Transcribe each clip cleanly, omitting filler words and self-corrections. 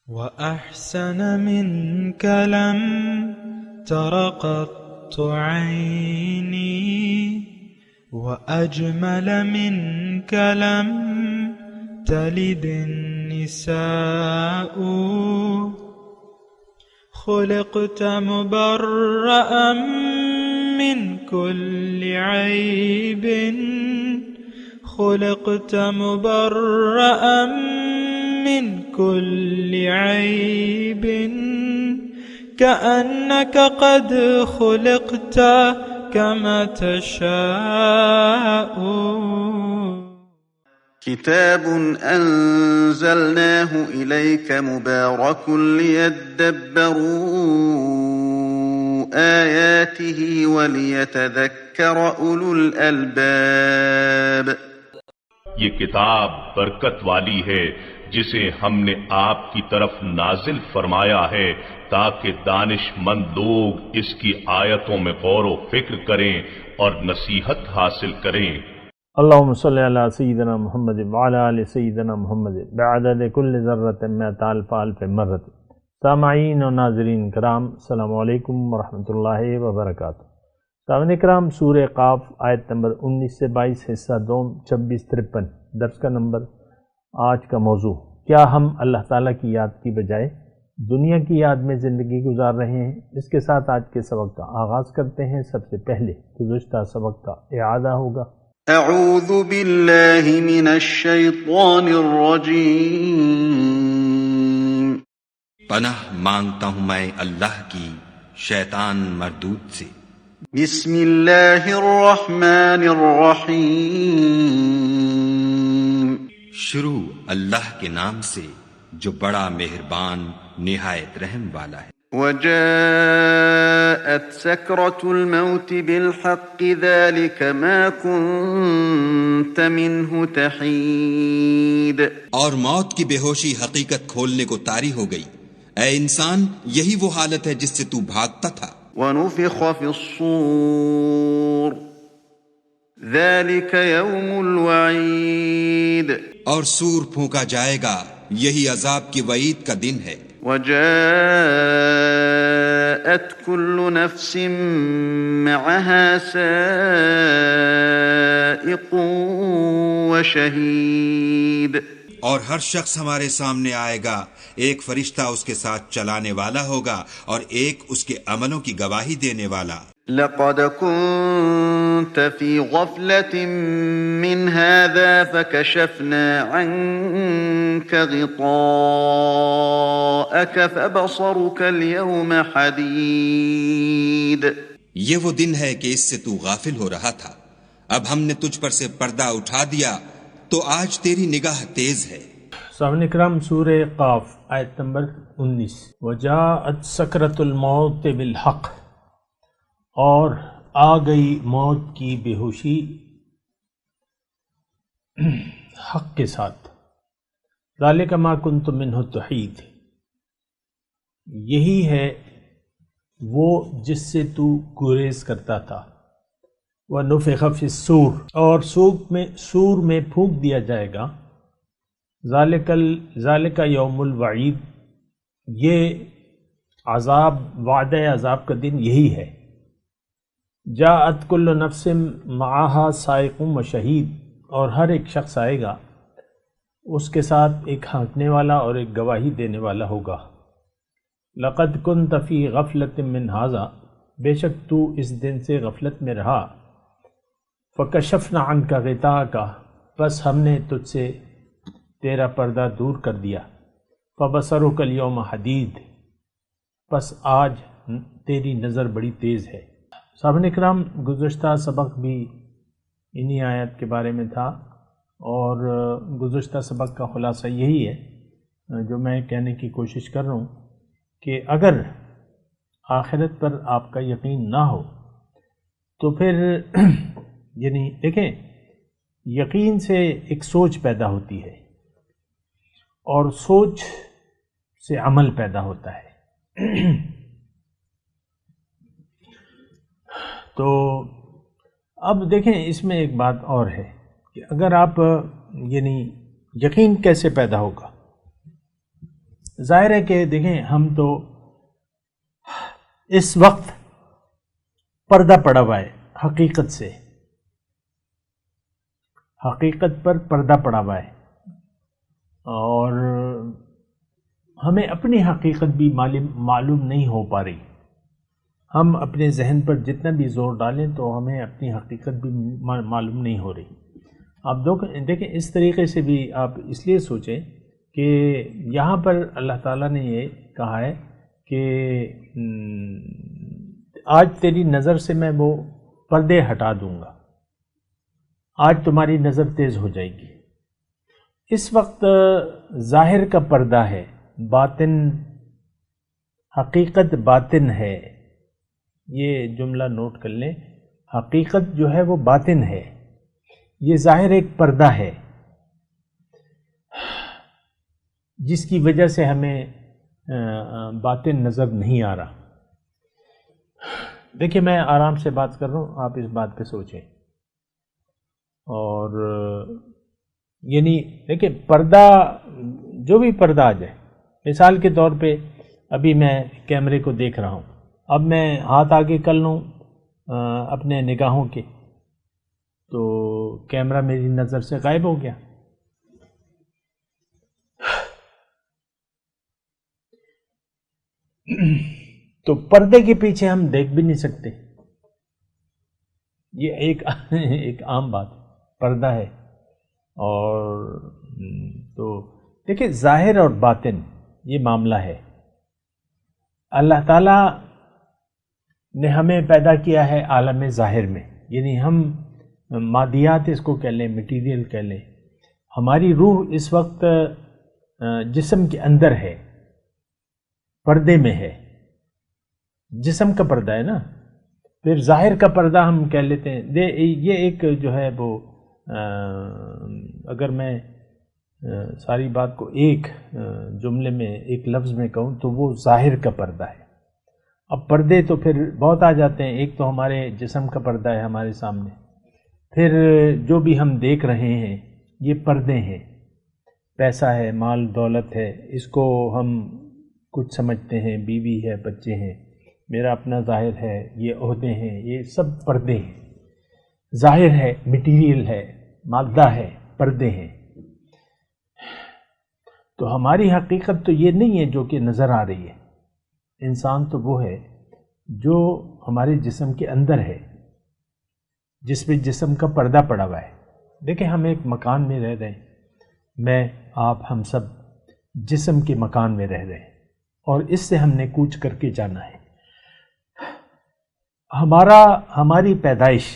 وأحسن منك لم تر قط عيني وأجمل منك لم تلد النساء خلقت مبرأ من كل عيب خلقت مبرأ من كل عيب كأنك قد خلقت كما تشاء. كتاب أنزلناه إليك مبارك ليدبروا آياته وليتذكر أولو الألباب. یہ کتاب برکت والی ہے جسے ہم نے آپ کی طرف نازل فرمایا ہے تاکہ دانش مند لوگ اس کی آیتوں میں غور و فکر کریں اور نصیحت حاصل کریں. اللہم صلی علی سیدنا محمد وعلی آل سیدنا محمد بعدد کل ذرۃ مئۃ الف الف مرۃ. سامعین و ناظرین کرام، السلام علیکم ورحمۃ اللہ وبرکاتہ. سامعین کرام، سورہ قاف آیت نمبر 19 سے 22، حصہ دوم 26-53، درس کا نمبر. آج کا موضوع، کیا ہم اللہ تعالیٰ کی یاد کی بجائے دنیا کی یاد میں زندگی گزار رہے ہیں؟ اس کے ساتھ آج کے سبق کا آغاز کرتے ہیں. سب سے پہلے گزشتہ سبق کا اعادہ ہوگا. اعوذ باللہ من الشیطان الرجیم. پناہ مانگتا ہوں میں اللہ کی شیطان مردود سے. بسم اللہ الرحمن الرحیم. شروع اللہ کے نام سے جو بڑا مہربان نہایت رحم والا ہے. وجاءت سکرۃ الموت بالحق ذلك ما كنت منه تحید. اور موت کی بے ہوشی حقیقت کھولنے کو طاری ہو گئی. اے انسان، یہی وہ حالت ہے جس سے تو بھاگتا تھا. ونفخ في الصور ذلك يوم الوعید. اور سور پھونکا جائے گا، یہی عذاب کی وعید کا دن ہے. وجاءت كل نفس معها سائق وشهید. اور ہر شخص ہمارے سامنے آئے گا، ایک فرشتہ اس کے ساتھ چلانے والا ہوگا اور ایک اس کے عملوں کی گواہی دینے والا. لقد كنت في غفلة من هذا فكشفنا عنك غطاءك فبصرك اليوم حديد. یہ وہ دن ہے کہ اس سے تو غافل ہو رہا تھا، اب ہم نے تجھ پر سے پردہ اٹھا دیا تو آج تیری نگاہ تیز ہے. سامعین اکرام، سورہ قاف آیت نمبر 19. وجاءت سکرۃ الموت بالحق، اور آ گئی موت کی بے ہوشی حق کے ساتھ. ذالک ما کنت منہ تحید، یہی ہے وہ جس سے تو گریز کرتا تھا. وَنُفِخَ فِي الصُّورِ، اور سور میں پھونک دیا جائے گا. ذالک یوم الوعید، یہ عذاب، وعدہ عذاب کا دن یہی ہے. جاءت کل نفس معها سائق و شہید، اور ہر ایک شخص آئے گا، اس کے ساتھ ایک ہانکنے والا اور ایک گواہی دینے والا ہوگا. لقد كنت فی غفلۃ من ھذا، بے شک تو اس دن سے غفلت میں رہا. فکشفنا عنک غطاءک، بس ہم نے تجھ سے تیرا پردہ دور کر دیا. فبصرک اليوم حدید، بس آج تیری نظر بڑی تیز ہے. سامعین اکرام، گزشتہ سبق بھی انہی آیت کے بارے میں تھا، اور گزشتہ سبق کا خلاصہ یہی ہے جو میں کہنے کی کوشش کر رہا ہوں کہ اگر آخرت پر آپ کا یقین نہ ہو تو پھر یعنی دیکھیں، یقین سے ایک سوچ پیدا ہوتی ہے اور سوچ سے عمل پیدا ہوتا ہے. تو اب دیکھیں، اس میں ایک بات اور ہے کہ اگر آپ یعنی یقین کیسے پیدا ہوگا؟ ظاہر ہے کہ دیکھیں ہم تو اس وقت پردہ پڑا ہوا ہے حقیقت سے، حقیقت پر پردہ پڑا ہوا ہے، اور ہمیں اپنی حقیقت بھی معلوم نہیں ہو پا رہی۔ ہم اپنے ذہن پر جتنا بھی زور ڈالیں تو ہمیں اپنی حقیقت بھی معلوم نہیں ہو رہی۔ آپ دیکھیں اس طریقے سے بھی آپ اس لیے سوچیں کہ یہاں پر اللہ تعالیٰ نے یہ کہا ہے کہ آج تیری نظر سے میں وہ پردے ہٹا دوں گا، آج تمہاری نظر تیز ہو جائے گی۔ اس وقت ظاہر کا پردہ ہے، باطن، حقیقت باطن ہے، یہ جملہ نوٹ کر لیں، حقیقت جو ہے وہ باطن ہے، یہ ظاہر ایک پردہ ہے جس کی وجہ سے ہمیں باطن نظر نہیں آ رہا۔ دیکھیں میں آرام سے بات کر رہا ہوں، آپ اس بات پہ سوچیں، اور یعنی دیکھیں پردہ، جو بھی پردہ آ جائے، مثال کے طور پہ ابھی میں کیمرے کو دیکھ رہا ہوں، اب میں ہاتھ آگے کر لوں اپنے نگاہوں کے تو کیمرہ میری نظر سے غائب ہو گیا۔ تو پردے کے پیچھے ہم دیکھ بھی نہیں سکتے، یہ ایک عام بات، پردہ ہے۔ اور تو دیکھیں ظاہر اور باطن یہ معاملہ ہے۔ اللہ تعالیٰ نے ہمیں پیدا کیا ہے عالم ظاہر میں، یعنی ہم مادیات اس کو کہہ لیں، مٹیریل کہہ لیں۔ ہماری روح اس وقت جسم کے اندر ہے، پردے میں ہے، جسم کا پردہ ہے نا، پھر ظاہر کا پردہ ہم کہہ لیتے ہیں۔ یہ ایک جو ہے وہ اگر میں ساری بات کو ایک جملے میں، ایک لفظ میں کہوں تو وہ ظاہر کا پردہ ہے۔ اب پردے تو پھر بہت آ جاتے ہیں، ایک تو ہمارے جسم کا پردہ ہے ہمارے سامنے، پھر جو بھی ہم دیکھ رہے ہیں یہ پردے ہیں، پیسہ ہے، مال دولت ہے، اس کو ہم کچھ سمجھتے ہیں، بیوی ہے، بچے ہیں، میرا اپنا ظاہر ہے، یہ عہدے ہیں، یہ سب پردے ہیں۔ ظاہر ہے، مٹیریل ہے، مادہ ہے، پردے ہیں۔ تو ہماری حقیقت تو یہ نہیں ہے جو کہ نظر آ رہی ہے، انسان تو وہ ہے جو ہمارے جسم کے اندر ہے، جس پہ جسم کا پردہ پڑا ہوا ہے۔ دیکھیں ہم ایک مکان میں رہ رہے ہیں، میں، آپ، ہم سب جسم کے مکان میں رہ رہے ہیں، اور اس سے ہم نے کوچ کر کے جانا ہے۔ ہماری پیدائش،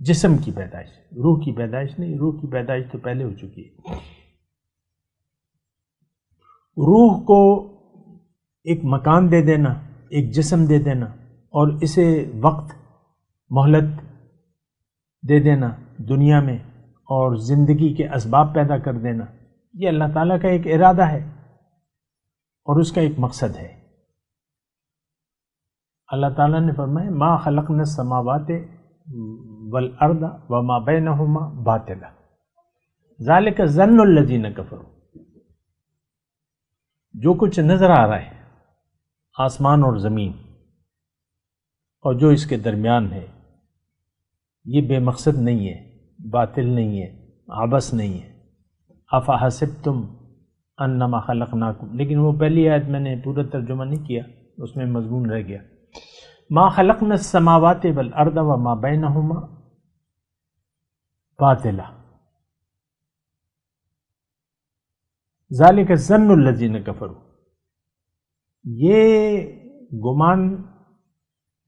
جسم کی پیدائش، روح کی پیدائش نہیں، روح کی پیدائش تو پہلے ہو چکی ہے۔ روح کو ایک مکان دے دینا، ایک جسم دے دینا، اور اسے وقت، مہلت دے دینا دنیا میں، اور زندگی کے اسباب پیدا کر دینا، یہ اللہ تعالیٰ کا ایک ارادہ ہے اور اس کا ایک مقصد ہے۔ اللہ تعالیٰ نے فرمایا ما خلقنا السماوات والارض وما بینہما باطلا ذالک ظن الذین کفروا۔ جو کچھ نظر آ رہا ہے، آسمان اور زمین، اور جو اس کے درمیان ہے، یہ بے مقصد نہیں ہے، باطل نہیں ہے، عبث نہیں ہے۔ افحسبتم انما خلقناکم، لیکن وہ پہلی آیت میں نے پورا ترجمہ نہیں کیا، اس میں مضمون رہ گیا۔ ما خلقنا السماوات والارض وما بینہما باطلا ذالک الظن الذین کفروا۔ یہ گمان،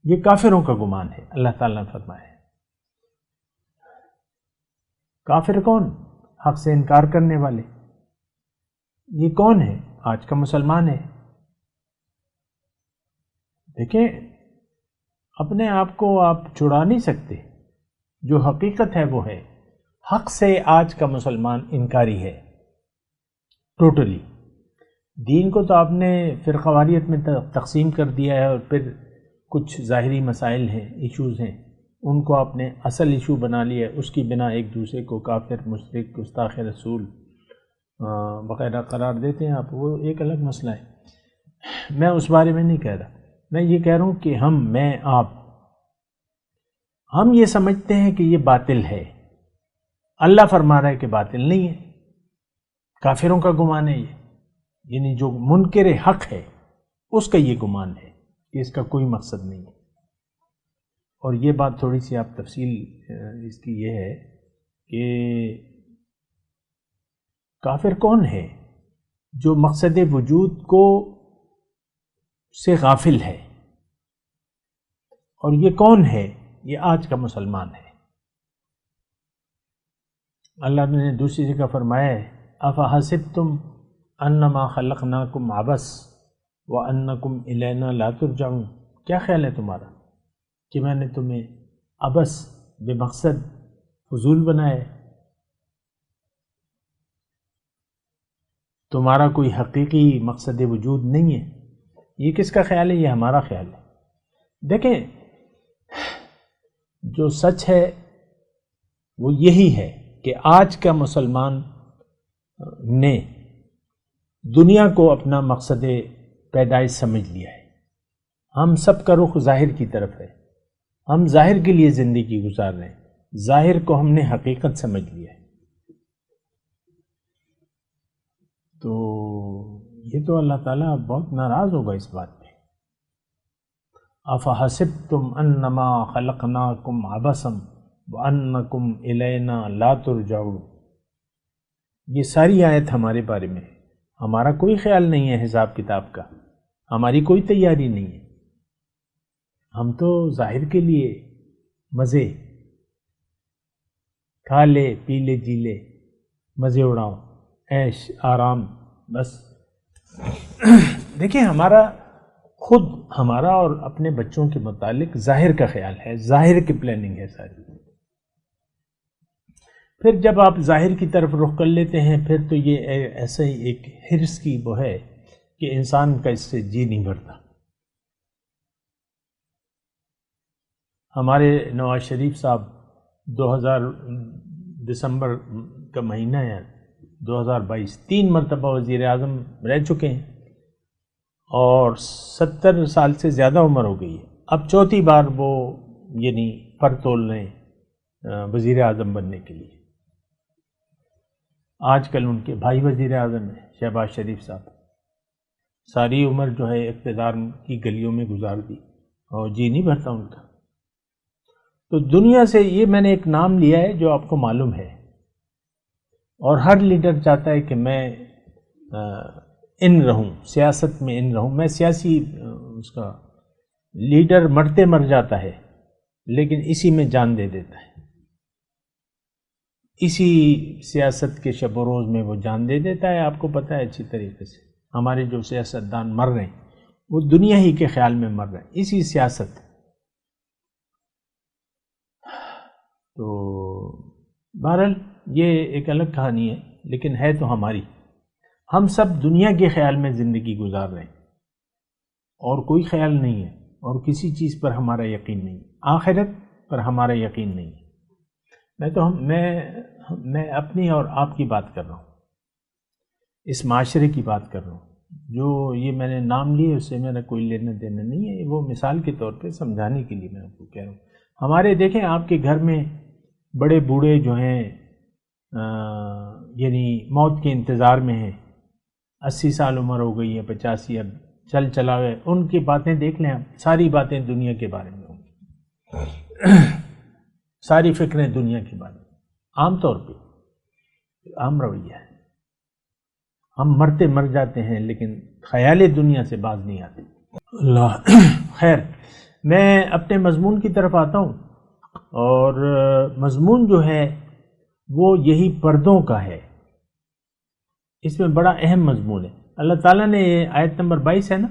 یہ کافروں کا گمان ہے، اللہ تعالیٰ نے فرمایا ہے۔ کافر کون؟ حق سے انکار کرنے والے۔ یہ کون ہے؟ آج کا مسلمان ہے۔ دیکھیں اپنے آپ کو آپ چھڑا نہیں سکتے، جو حقیقت ہے وہ ہے۔ حق سے آج کا مسلمان انکاری ہے، ٹوٹلی۔ دین کو تو آپ نے فرقواریت میں تقسیم کر دیا ہے، اور پھر کچھ ظاہری مسائل ہیں، ایشوز ہیں، ان کو آپ نے اصل ایشو بنا لیا ہے، اس کی بنا ایک دوسرے کو کافر، مشرک، گستاخ رسول وغیرہ قرار دیتے ہیں آپ، وہ ایک الگ مسئلہ ہے، میں اس بارے میں نہیں کہہ رہا. میں یہ کہہ رہا ہوں کہ میں آپ ہم یہ سمجھتے ہیں کہ یہ باطل ہے، اللہ فرما رہا ہے کہ باطل نہیں ہے. کافروں کا گمان ہے یہ، یعنی جو منکر حق ہے اس کا یہ گمان ہے کہ اس کا کوئی مقصد نہیں ہے. اور یہ بات تھوڑی سی آپ تفصیل اس کی یہ ہے کہ کافر کون ہے؟ جو مقصد وجود کو سے غافل ہے. اور یہ کون ہے؟ یہ آج کا مسلمان ہے. اللہ نے دوسری جگہ فرمایا ہے افحسبتم انما خلقناکم عبث وانکم الینا لا ترجعون. کیا خیال ہے تمہارا کہ میں نے تمہیں عبث بے مقصد فضول بنایا ہے؟ تمہارا کوئی حقیقی مقصد وجود نہیں ہے. یہ کس کا خیال ہے؟ یہ ہمارا خیال ہے. دیکھیں جو سچ ہے وہ یہی ہے کہ آج کا مسلمان نے دنیا کو اپنا مقصد پیدائش سمجھ لیا ہے. ہم سب کا رخ ظاہر کی طرف ہے، ہم ظاہر کے لیے زندگی گزار رہے ہیں، ظاہر کو ہم نے حقیقت سمجھ لیا ہے. تو یہ تو اللہ تعالیٰ بہت ناراض ہوگا اس بات پہ. افحسبتم انما خلقناکم عبثا وانکم الینا لا ترجعون. یہ ساری آیت ہمارے بارے میں ہے. ہمارا کوئی خیال نہیں ہے حساب کتاب کا، ہماری کوئی تیاری نہیں ہے. ہم تو ظاہر کے لیے مزے کھا لے پی لے جی لے، مزے اڑاؤ، عیش آرام بس. دیکھیں ہمارا اور اپنے بچوں کے متعلق ظاہر کا خیال ہے، ظاہر کی پلاننگ ہے ساری. پھر جب آپ ظاہر کی طرف رخ کر لیتے ہیں پھر تو یہ ایسا ہی ایک حرص کی وہ ہے کہ انسان کا اس سے جی نہیں بھرتا. ہمارے نواز شریف صاحب 2000 دسمبر کا مہینہ ہے 2022 3 مرتبہ وزیر اعظم رہ چکے ہیں اور 70 سال سے زیادہ عمر ہو گئی ہے. اب چوتھی بار وہ یعنی پر تول رہے ہیں وزیر اعظم بننے کے لیے. آج کل ان کے بھائی وزیر اعظم ہیں شہباز شریف صاحب. ساری عمر جو ہے اقتدار کی گلیوں میں گزار دی اور جی نہیں بھرتا ان کا. تو دنیا سے یہ میں نے ایک نام لیا ہے جو آپ کو معلوم ہے، اور ہر لیڈر چاہتا ہے کہ میں ان رہوں، سیاست میں ان رہوں. میں سیاسی اس کا لیڈر مرتے مر جاتا ہے لیکن اسی میں جان دے دیتا ہے، اسی سیاست کے شب و روز میں وہ جان دے دیتا ہے. آپ کو پتہ ہے اچھی طریقے سے ہمارے جو سیاستدان مر رہے ہیں وہ دنیا ہی کے خیال میں مر رہے ہیں، اسی سیاست. تو بہرحال یہ ایک الگ کہانی ہے لیکن ہے تو ہماری. ہم سب دنیا کے خیال میں زندگی گزار رہے ہیں اور کوئی خیال نہیں ہے اور کسی چیز پر ہمارا یقین نہیں، آخرت پر ہمارا یقین نہیں. میں اپنی اور آپ کی بات کر رہا ہوں، اس معاشرے کی بات کر رہا ہوں. جو یہ میں نے نام لیے اس سے میرا کوئی لینا دینا نہیں ہے، وہ مثال کے طور پہ سمجھانے کے لیے میں آپ کو کہہ رہا ہوں. ہمارے دیکھیں آپ کے گھر میں بڑے بوڑھے جو ہیں یعنی موت کے انتظار میں ہیں، 80 سال عمر ہو گئی ہے، 85 اب چلا گئے. ان کی باتیں دیکھ لیں آپ، ساری باتیں دنیا کے بارے میں ہوں گی، ساری فکریں دنیا کے بارے میں. عام طور پہ عام رویہ ہے. ہم مرتے مر جاتے ہیں لیکن خیال دنیا سے باز نہیں آتے. اللہ خیر، میں اپنے مضمون کی طرف آتا ہوں اور مضمون جو ہے وہ یہی پردوں کا ہے. اس میں بڑا اہم مضمون ہے. اللہ تعالیٰ نے آیت نمبر 22 ہے نا،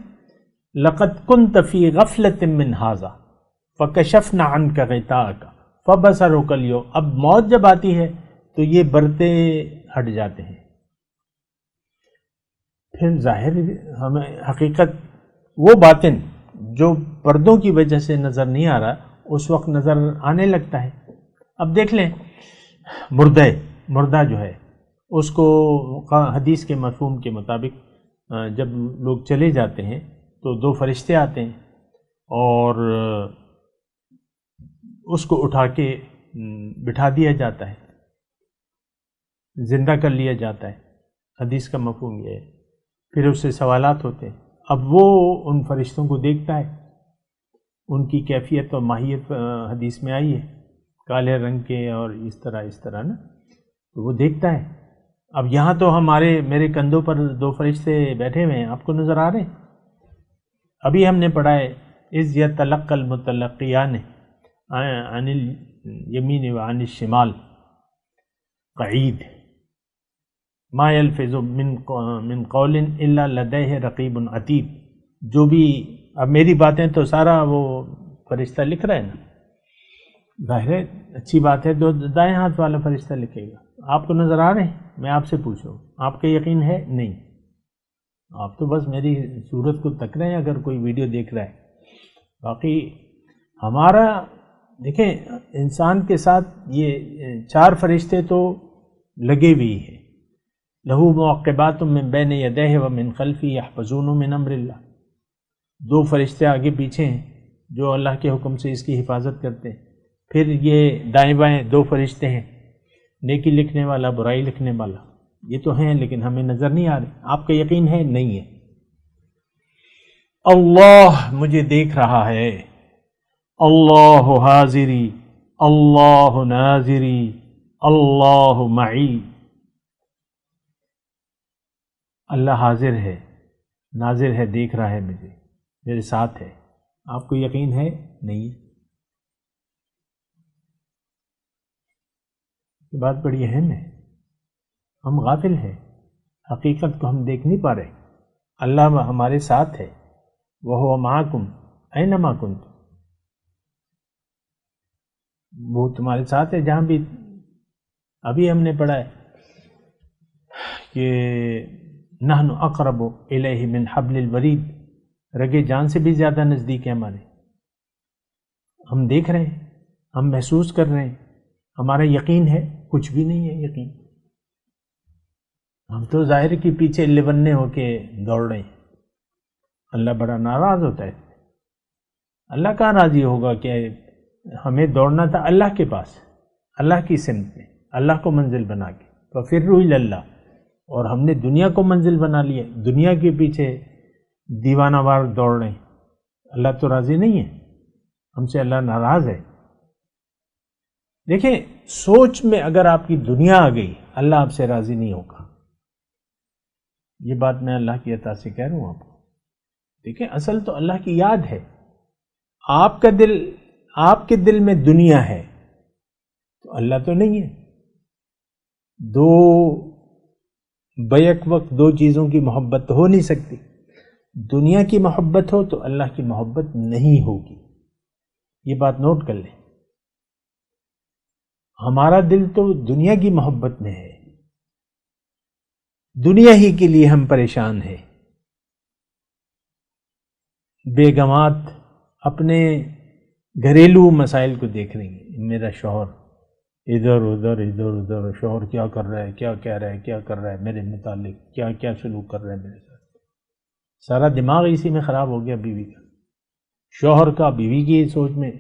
لَقَدْ كُنْتَ فِي غَفْلَةٍ مِّنْ هَذَا فَكَشَفْنَا عَنْكَ غِطَاءَكَ فَبَصَرُكَ الْيَوْمَ. اب موت جب آتی ہے تو یہ برتے ہٹ جاتے ہیں، پھر ظاہر ہمیں حقیقت وہ باطن جو پردوں کی وجہ سے نظر نہیں آ رہا اس وقت نظر آنے لگتا ہے. اب دیکھ لیں مردہ جو ہے اس کو حدیث کے مفہوم کے مطابق جب لوگ چلے جاتے ہیں تو 2 فرشتے آتے ہیں اور اس کو اٹھا کے بٹھا دیا جاتا ہے، زندہ کر لیا جاتا ہے۔ حدیث کا مفہوم یہ ہے۔ پھر اس سے سوالات ہوتے ہیں۔ اب وہ ان فرشتوں کو دیکھتا ہے، ان کی کیفیت اور ماہیت حدیث میں آئی ہے، کالے رنگ کے اور اس طرح نا، تو وہ دیکھتا ہے۔ اب یہاں تو میرے کندھوں پر 2 فرشتے بیٹھے ہوئے ہیں، آپ کو نظر آ رہے ہیں؟ ابھی ہم نے پڑھا ہے اذ یتلقی المتلقیان عن الیمین وعن الشمال قعید ما یلفظ من قول الا لدیہ رقیب عتید۔ جو بھی اب میری باتیں تو سارا وہ فرشتہ لکھ رہا ہے نا، ظاہر ہے اچھی بات ہے، جو دائیں ہاتھ والا فرشتہ لکھے گا۔ آپ کو نظر آ رہے ہیں؟ میں آپ سے پوچھ رہا ہوں، آپ کا یقین ہے؟ نہیں، آپ تو بس میری صورت کو تک رہے ہیں اگر کوئی ویڈیو دیکھ رہا ہے۔ باقی ہمارا دیکھیں انسان کے ساتھ یہ 4 فرشتے تو لگے ہوئے ہیں، لہو معقبات من بین یدیہ ومن خلفہ یحفظونہ من امر اللہ۔ 2 فرشتے آگے پیچھے ہیں جو اللہ کے حکم سے اس کی حفاظت کرتے ہیں۔ پھر یہ دائیں بائیں 2 فرشتے ہیں، نیکی لکھنے والا، برائی لکھنے والا۔ یہ تو ہیں لیکن ہمیں نظر نہیں آ رہے۔ آپ کا یقین ہے؟ نہیں ہے۔ اللہ مجھے دیکھ رہا ہے، اللہ حاضری، اللہ ناظری، اللہ معی۔ اللہ حاضر ہے، ناظر ہے، دیکھ رہا ہے مجھے، میرے ساتھ ہے۔ آپ کو یقین ہے؟ نہیں ہے۔ یہ بات بڑی اہم ہے، ہم غافل ہیں، حقیقت کو ہم دیکھ نہیں پا رہے۔ اللہ ہمارے ساتھ ہے، وَهُوَ مَعَكُمْ أَيْنَمَا كُنْتُمْ، وہ تمہارے ساتھ ہے جہاں بھی۔ ابھی ہم نے پڑھا ہے کہ نحن اقرب الیہ من حبل الورید، رگے جان سے بھی زیادہ نزدیک ہے ہمارے۔ ہم دیکھ رہے ہیں، ہم محسوس کر رہے ہیں، ہمارا یقین ہے؟ کچھ بھی نہیں ہے یقین۔ ہم تو ظاہر کے پیچھے لبنے ہو کے دوڑ رہے ہیں۔ اللہ بڑا ناراض ہوتا ہے۔ اللہ کہاں راضی ہوگا کہ ہمیں دوڑنا تھا اللہ کے پاس، اللہ کی سمت میں، اللہ کو منزل بنا کے، ففروا الی اللہ، اور ہم نے دنیا کو منزل بنا لیا، دنیا کے پیچھے دیوانہ وار دوڑ رہے ہیں۔ اللہ تو راضی نہیں ہے، ہم سے اللہ ناراض ہے۔ دیکھیں سوچ میں اگر آپ کی دنیا آ گئی، اللہ آپ سے راضی نہیں ہوگا۔ یہ بات میں اللہ کی عطا سے کہہ رہا ہوں آپ کو۔ دیکھیں اصل تو اللہ کی یاد ہے۔ آپ کے دل میں دنیا ہے تو اللہ تو نہیں ہے۔ بیک وقت 2 چیزوں کی محبت ہو نہیں سکتی۔ دنیا کی محبت ہو تو اللہ کی محبت نہیں ہوگی، یہ بات نوٹ کر لیں۔ ہمارا دل تو دنیا کی محبت میں ہے، دنیا ہی کے لیے ہم پریشان ہیں۔ بیگمات اپنے گھریلو مسائل کو دیکھ رہی ہیں، میرا شوہر ادھر ادھر، شوہر کیا کر رہا ہے، کیا کہہ رہا ہے، کیا کر رہا ہے میرے متعلق، کیا کیا سلوک کر رہا ہے میرے ساتھ۔ سارا دماغ اسی میں خراب ہو گیا بیوی کا، شوہر کا بیوی کی سوچ میں،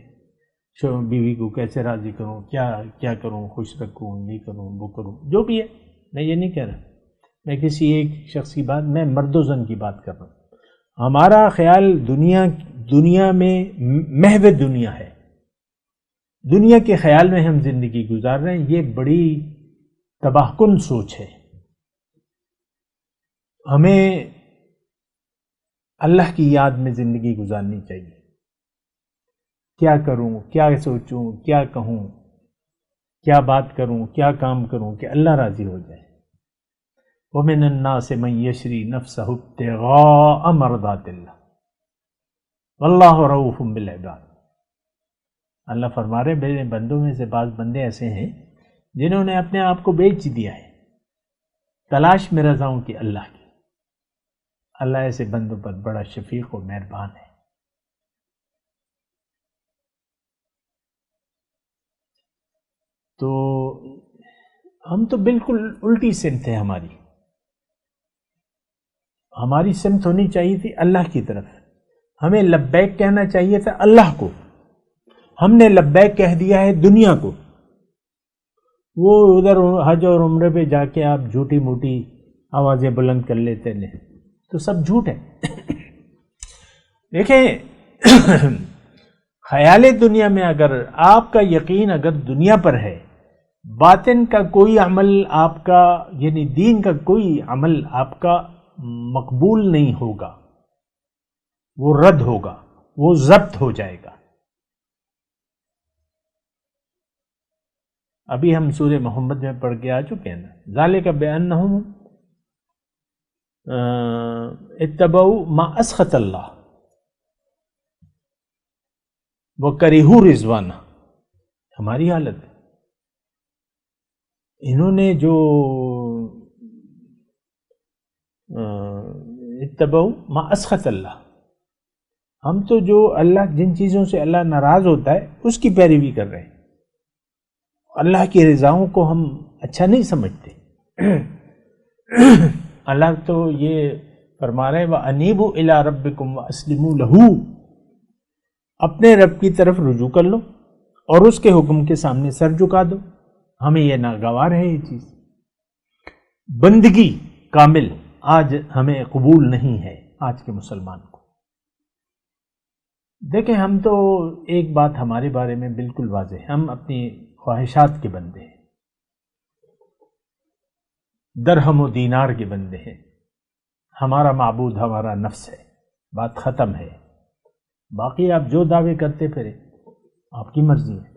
بیوی کو کیسے راضی کروں، کیا کروں، خوش رکھوں، یہ کروں، وہ کروں، جو بھی ہے۔ میں یہ نہیں کہہ رہا، میں کسی ایک شخص کی بات، میں مرد و زن کی بات کر رہا ہوں۔ ہمارا خیال دنیا میں محو دنیا ہے، دنیا کے خیال میں ہم زندگی گزار رہے ہیں۔ یہ بڑی تباہ کن سوچ ہے۔ ہمیں اللہ کی یاد میں زندگی گزارنی چاہیے۔ کیا کروں، کیا سوچوں، کیا کہوں، کیا بات کروں، کیا کام کروں کہ اللہ راضی ہو جائے۔ وَمِنَ النَّاسِ مَن يَشْرِي نَفْسَهُ ابْتِغَاءَ مَرْضَاتِ اللَّهِ وَاللَّهُ رَءُوفٌ بِالْعِبَادِ۔ اللہ فرما رہے میرے بندوں میں سے بعض بندے ایسے ہیں جنہوں نے اپنے آپ کو بیچ دیا ہے تلاش میں رضاؤں کی اللہ کی۔ اللہ ایسے بندوں پر بڑا شفیق و مہربان ہے۔ تو ہم تو بالکل الٹی سمت ہے ہماری سمت ہونی چاہیے تھی اللہ کی طرف. ہمیں لبیک کہنا چاہیے تھا اللہ کو. ہم نے لبیک کہہ دیا ہے دنیا کو. وہ ادھر حج اور عمرے پہ جا کے آپ جھوٹی موٹی آوازیں بلند کر لیتے ہیں تو سب جھوٹ ہے. دیکھیں خیال دنیا میں اگر آپ کا یقین اگر دنیا پر ہے، باطن کا کوئی عمل آپ کا یعنی دین کا کوئی عمل آپ کا مقبول نہیں ہوگا، وہ رد ہوگا، وہ ضبط ہو جائے گا. ابھی ہم سورہ محمد میں پڑھ کے آ چکے ہیں نا، ذالک بأنہم اتبعوا ما اسخط اللہ وکرہوا رضوانہ. ہماری حالت ہے، انہوں نے جو اتبعوا ما اسخط اللہ، ہم تو جو اللہ جن چیزوں سے اللہ ناراض ہوتا ہے اس کی پیروی کر رہے ہیں. اللہ کی رضاؤں کو ہم اچھا نہیں سمجھتے. اللہ تو یہ فرما رہے ہیں وَأَنِيبُوا إِلَىٰ رَبِّكُمْ وَأَسْلِمُوا لَهُ، اپنے رب کی طرف رجوع کر لو اور اس کے حکم کے سامنے سر جھکا دو. ہمیں یہ ناگوار ہے یہ چیز. بندگی کامل آج ہمیں قبول نہیں ہے آج کے مسلمان کو. دیکھیں ہم تو ایک بات ہمارے بارے میں بالکل واضح ہے، ہم اپنی خواہشات کے بندے ہیں، درہم و دینار کے بندے ہیں. ہمارا معبود ہمارا نفس ہے، بات ختم ہے. باقی آپ جو دعوے کرتے پھرے آپ کی مرضی ہے.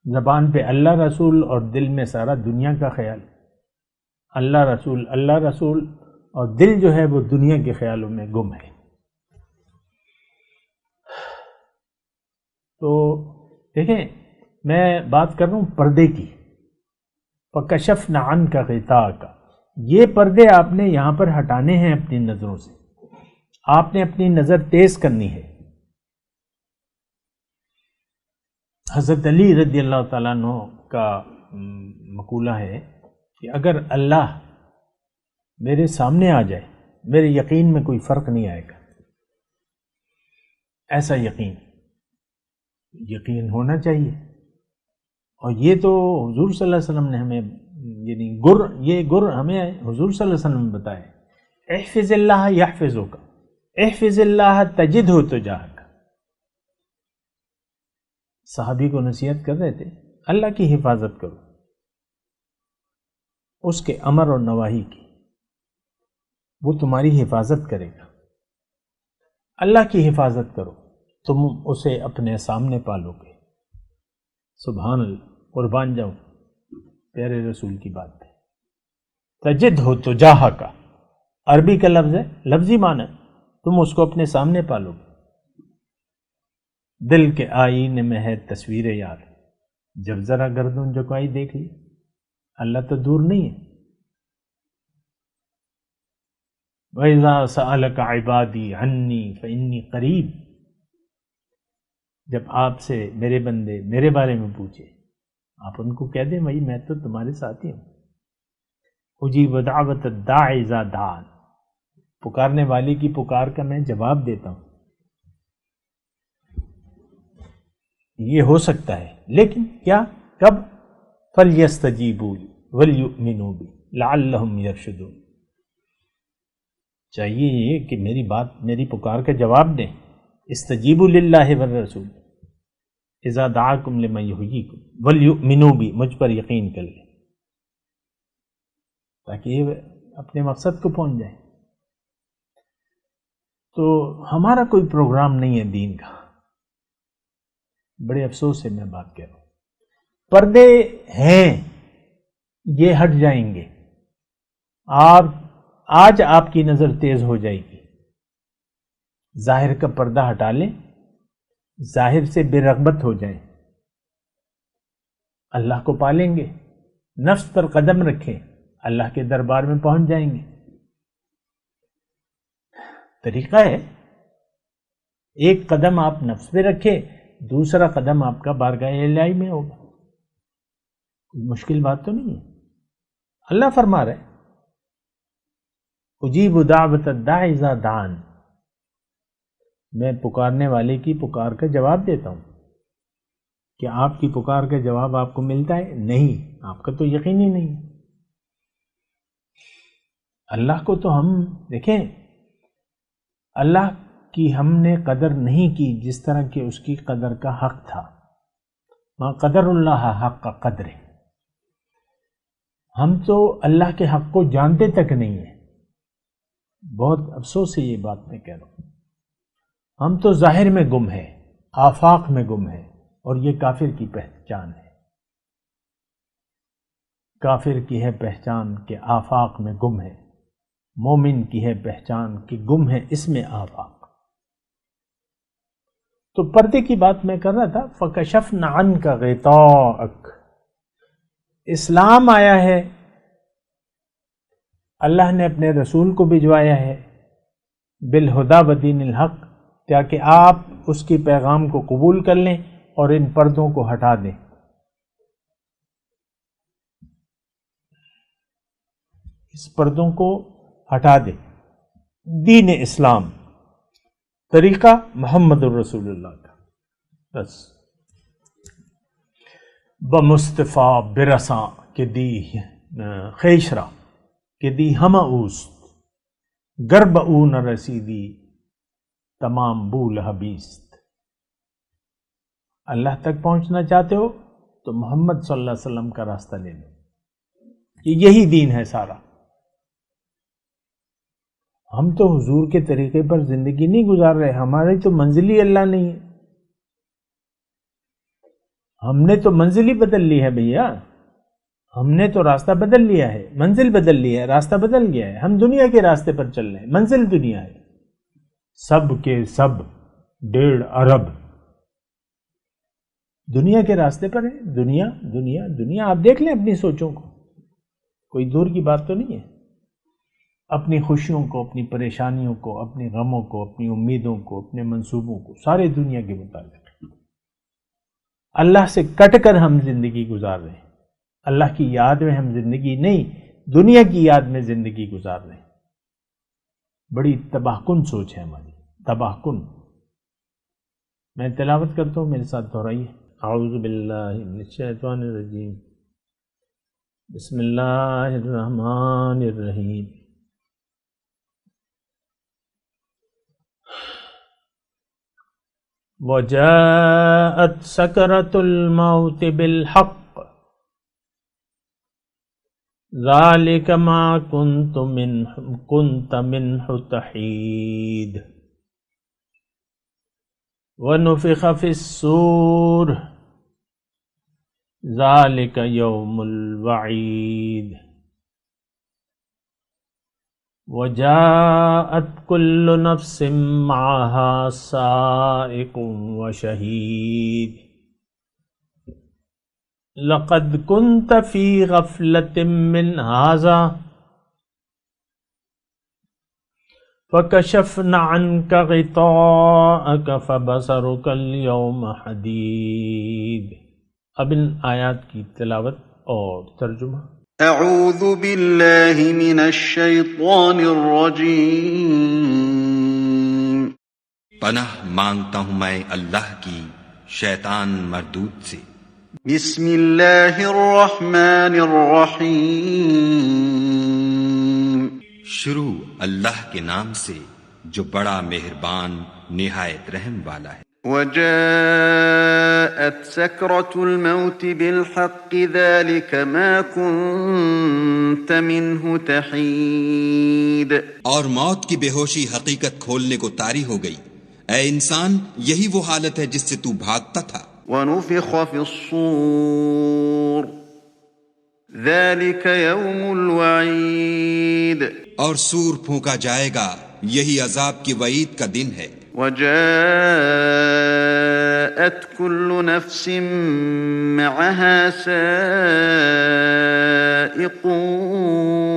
زبان پہ اللہ رسول اور دل میں سارا دنیا کا خیال. اللہ رسول اور دل جو ہے وہ دنیا کے خیالوں میں گم ہے. تو دیکھیں میں بات کر رہا ہوں پردے کی. فَكَشَفْنَا عَنْكَ غِطَاءَكَ، یہ پردے آپ نے یہاں پر ہٹانے ہیں اپنی نظروں سے. آپ نے اپنی نظر تیز کرنی ہے. حضرت علی رضی اللہ تعالیٰ عنہ کا مقولہ ہے کہ اگر اللہ میرے سامنے آ جائے میرے یقین میں کوئی فرق نہیں آئے گا. ایسا یقین ہونا چاہیے. اور یہ تو حضور صلی اللہ علیہ وسلم نے ہمیں یعنی گر ہمیں حضور صلی اللہ علیہ وسلم نے بتایا. احفظ اللہ یحفظک، احفظ اللہ تجدہ تجاہک. صحابی کو نصیحت کر رہے تھے اللہ کی حفاظت کرو، اس کے امر اور نواہی کی، وہ تمہاری حفاظت کرے گا. اللہ کی حفاظت کرو، تم اسے اپنے سامنے پالو گے. سبحان اللہ، قربان جاؤں پیارے رسول کی بات ہے. تجد ہو تو جاہا کا عربی کا لفظ ہے، لفظی معنی تم اس کو اپنے سامنے پالو گے. دل کے آئینے میں ہے تصویر یار، جب ذرا گردن جھکائی دیکھ لی. اللہ تو دور نہیں ہے. وَإِذَا سَأَلَكَ عِبَادِي عَنِّي فَإِنِّي قَرِيب، جب آپ سے میرے بندے میرے بارے میں پوچھے آپ ان کو کہہ دیں بھائی میں تو تمہارے ساتھی ہوں. اجیب دعوت الداع اذا دعان، پکارنے والے کی پکار کا میں جواب دیتا ہوں. یہ ہو سکتا ہے، لیکن کیا کب؟ فَلْيَسْتَجِيبُوا وَلْيُؤْمِنُوا بِي لَعَلَّهُمْ يَرْشُدُونَ. چاہیے یہ کہ میری پکار کا جواب دیں. استجیبوا للہ والرسول اذا دعاکم لما یحییکم ولیؤمنوا بی، مجھ پر یقین کر لیں تاکہ یہ اپنے مقصد کو پہنچ جائیں. تو ہمارا کوئی پروگرام نہیں ہے دین کا. بڑے افسوس سے میں بات کر رہا ہوں. پردے ہیں، یہ ہٹ جائیں گے. آج آپ کی نظر تیز ہو جائے گی. ظاہر کا پردہ ہٹا لیں، ظاہر سے بے رغبت ہو جائیں، اللہ کو پالیں گے. نفس پر قدم رکھیں، اللہ کے دربار میں پہنچ جائیں گے. طریقہ ہے، ایک قدم آپ نفس پہ رکھیں، دوسرا قدم آپ کا بارگاہ الہی میں ہوگا. کوئی مشکل بات تو نہیں ہے. اللہ فرما رہے اجیب دعوت الداعی اذا دعان، میں پکارنے والے کی پکار کا جواب دیتا ہوں. کیا آپ کی پکار کا جواب آپ کو ملتا ہے؟ نہیں، آپ کا تو یقین ہی نہیں. اللہ کو تو ہم دیکھیں، اللہ کی ہم نے قدر نہیں کی جس طرح کہ اس کی قدر کا حق تھا. ما قدر اللہ حق کا قدر ہے. ہم تو اللہ کے حق کو جانتے تک نہیں ہیں. بہت افسوس ہے یہ بات میں کہہ رہا ہوں. ہم تو ظاہر میں گم ہیں، آفاق میں گم ہیں، اور یہ کافر کی پہچان ہے. کافر کی ہے پہچان کہ آفاق میں گم ہے، مومن کی ہے پہچان کہ گم ہے اس میں آفاق. تو پردے کی بات میں کر رہا تھا. فَكَشَفْنَ عَنْكَ غِطَاءَكَ، اسلام آیا ہے، اللہ نے اپنے رسول کو بھجوایا ہے بالہدا ودین الحق، تاکہ آپ اس کی پیغام کو قبول کر لیں اور ان پردوں کو ہٹا دیں. اس پردوں کو ہٹا دیں. دین اسلام، طریقہ محمد الرسول اللہ کا. بس بمصطفیٰ برساں کے دی خیشرا کہ دی ہم اوست، گرب او نہ رسیدی تمام بول حبیست. اللہ تک پہنچنا چاہتے ہو تو محمد صلی اللہ علیہ وسلم کا راستہ لے لو. یہی دین ہے سارا. ہم تو حضور کے طریقے پر زندگی نہیں گزار رہے. ہماری تو منزل ہی اللہ نہیں ہے. ہم نے تو منزل ہی بدل لی ہے بھیا. ہم نے تو راستہ بدل لیا ہے، منزل بدل لی ہے، راستہ بدل گیا ہے. ہم دنیا کے راستے پر چل رہے ہیں. منزل دنیا ہے. سب کے سب 1.5 ارب دنیا کے راستے پر ہے. دنیا دنیا دنیا. آپ دیکھ لیں اپنی سوچوں کو، کوئی دور کی بات تو نہیں ہے. اپنی خوشیوں کو، اپنی پریشانیوں کو، اپنی غموں کو، اپنی امیدوں کو، اپنے منصوبوں کو سارے دنیا کے مطابق. اللہ سے کٹ کر ہم زندگی گزار رہے ہیں. اللہ کی یاد میں ہم زندگی نہیں، دنیا کی یاد میں زندگی گزار رہے ہیں. بڑی تباہ کن سوچ ہے ہماری، تباہ کن. میں تلاوت کرتا ہوں، میرے ساتھ دہرائیے. اعوذ باللہ من الشیطان الرجیم، بسم اللہ الرحمن الرحیم. وجاءت سکرۃ الموت بالحق ذلك ما كنت منه تحيد ونفخ في الصور ذلك يوم الوعيد وجاءت كل نفس معها سائق وشهيد لقد كنت في غفلة من هذا فكشفنا عنك غطاءك فبصرك اليوم حديد. اب ان آیات کی تلاوت اور ترجمہ. اعوذ باللہ من الشیطان الرجیم. پناہ مانگتا ہوں میں اللہ کی شیطان مردود سے. بسم اللہ الرحمن الرحیم. شروع اللہ کے نام سے جو بڑا مہربان نہایت رحم والا ہے. وجاءت سکرۃ الموت بالحق ذلك ما كنت منه تحید. اور موت کی بے ہوشی حقیقت کھولنے کو طاری ہو گئی. اے انسان، یہی وہ حالت ہے جس سے تو بھاگتا تھا. ونفخ في الصور ذلك يوم الوعید. اور سور پھونکا جائے گا، یہی عذاب کی وعید کا دن ہے. وجاءت كل نفس معها سائق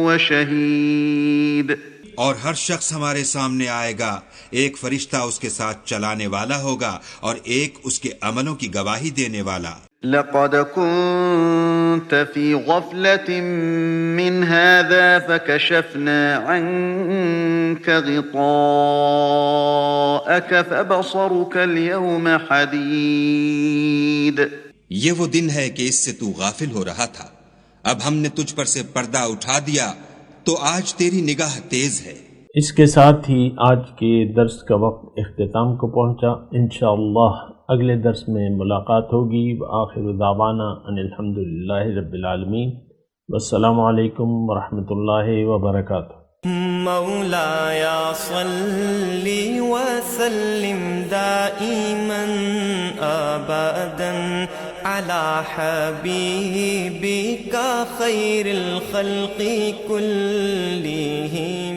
وشهيد. اور ہر شخص ہمارے سامنے آئے گا، ایک فرشتہ اس کے ساتھ چلانے والا ہوگا اور ایک اس کے عملوں کی گواہی دینے والا۔ لقد كنت في غفلة من هذا فكشفنا عنك غطاءك فبصرك اليوم حديد۔ یہ وہ دن ہے کہ اس سے تو غافل ہو رہا تھا، اب ہم نے تجھ پر سے پردہ اٹھا دیا تو آج تیری نگاہ تیز ہے۔ اس کے ساتھ ہی آج کے درس کا وقت اختتام کو پہنچا۔ انشاءاللہ اگلے درس میں ملاقات ہوگی۔ وآخر دعوانا ان الحمدللہ رب العالمین، والسلام علیکم ورحمۃ اللہ وبرکاتہ۔ مولاي صل وسلم دائما ابدا على حبيبك خير الخلق كلهم۔